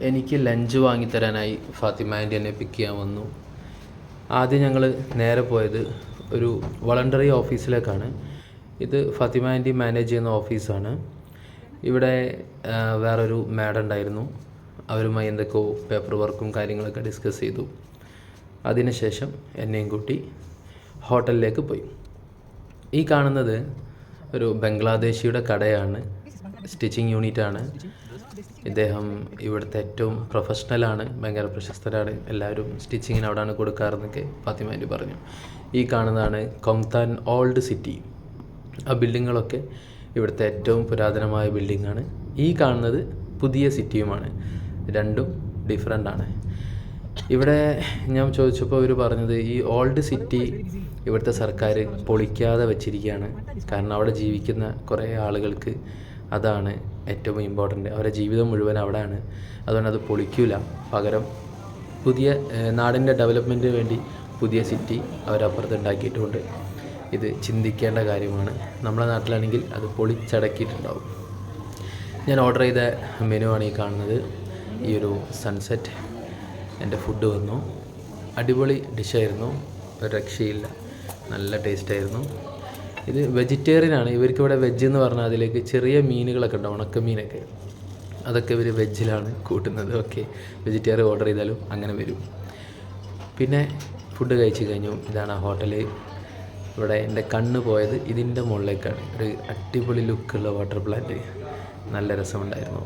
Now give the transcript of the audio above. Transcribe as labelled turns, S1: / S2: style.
S1: എനിക്ക് lunch വാങ്ങിത്തരാനായി Fathima anti എന്നെ പിക്ക് ചെയ്യാൻ വന്നു. ആദ്യം ഞങ്ങൾ നേരെ പോയത് ഒരു വളണ്ടറി ഓഫീസിലേക്കാണ്. ഇത് ഫാത്തിമ ആൻറ്റി മാനേജ് ചെയ്യുന്ന ഓഫീസാണ്. ഇവിടെ വേറൊരു മാഡം ഉണ്ടായിരുന്നു. അവരുമായി എന്തൊക്കെയോ പേപ്പർ വർക്കും കാര്യങ്ങളൊക്കെ ഡിസ്കസ് ചെയ്തു. അതിനുശേഷം എന്നെയും കൂട്ടി ഹോട്ടലിലേക്ക് പോയി. ഈ കാണുന്നത് ഒരു ബംഗ്ലാദേശിയുടെ കടയാണ്, സ്റ്റിച്ചിങ് യൂണിറ്റാണ്. ഇദ്ദേഹം ഇവിടുത്തെ ഏറ്റവും പ്രൊഫഷണലാണ്, ഭയങ്കര പ്രശസ്തരാണ്. എല്ലാവരും സ്റ്റിച്ചിങ്ങിന് അവിടെയാണ് കൊടുക്കാറെന്നൊക്കെ ഫാത്തിമ ആൻറ്റി പറഞ്ഞു. ഈ കാണുന്നതാണ് കൊംതാൻ ഓൾഡ് സിറ്റി. ആ ബിൽഡിങ്ങുകളൊക്കെ ഇവിടുത്തെ ഏറ്റവും പുരാതനമായ ബിൽഡിങ്ങാണ്. ഈ കാണുന്നത് പുതിയ സിറ്റിയുമാണ്. രണ്ടും ഡിഫറെൻ്റാണ്. ഇവിടെ ഞാൻ ചോദിച്ചപ്പോൾ അവർ പറഞ്ഞത് ഈ ഓൾഡ് സിറ്റി ഇവിടുത്തെ സർക്കാർ പൊളിക്കാതെ വെച്ചിരിക്കുകയാണ്. കാരണം അവിടെ ജീവിക്കുന്ന കുറേ ആളുകൾക്ക് അതാണ് ഏറ്റവും ഇമ്പോർട്ടൻ്റ്. അവരുടെ ജീവിതം മുഴുവൻ അവിടെയാണ്. അതുകൊണ്ട് അത് പൊളിക്കില്ല. പകരം പുതിയ നാടിൻ്റെ ഡെവലപ്മെൻറ്റിന് വേണ്ടി പുതിയ സിറ്റി അവരപ്പുറത്ത് ഉണ്ടാക്കിയിട്ടുമുണ്ട്. ഇത് ചിന്തിക്കേണ്ട കാര്യമാണ്. നമ്മുടെ നാട്ടിലാണെങ്കിൽ അത് പൊളിച്ചടക്കിയിട്ടുണ്ടാവും. ഞാൻ ഓർഡർ ചെയ്ത മെനു ആണ് ഈ കാണുന്നത്. ഈ ഒരു സൺസെറ്റ്. എൻ്റെ ഫുഡ് വന്നു. അടിപൊളി ഡിഷായിരുന്നു, ഒരു രക്ഷയില്ല, നല്ല ടേസ്റ്റായിരുന്നു. ഇത് വെജിറ്റേറിയനാണ്. ഇവർക്കിവിടെ വെജ് എന്ന് പറഞ്ഞാൽ അതിലേക്ക് ചെറിയ മീനുകളൊക്കെ ഉണ്ടാവും, ഉണക്കമീനൊക്കെ. അതൊക്കെ ഇവർ വെജിലാണ് കൂട്ടുന്നത്. ഓക്കെ, വെജിറ്റേറിയൻ ഓർഡർ ചെയ്താലും അങ്ങനെ വരും. പിന്നെ ഫുഡ് കഴിച്ച് കഴിഞ്ഞു. ഇതാണ് ആ ഹോട്ടൽ. ഇവിടെ എൻ്റെ കണ്ണ് പോയത് ഇതിൻ്റെ മുകളിലേക്കാണ്. ഒരു അടിപൊളി ലുക്കുള്ള വാട്ടർ പ്ലാന്റ്, നല്ല രസമുണ്ടായിരുന്നു.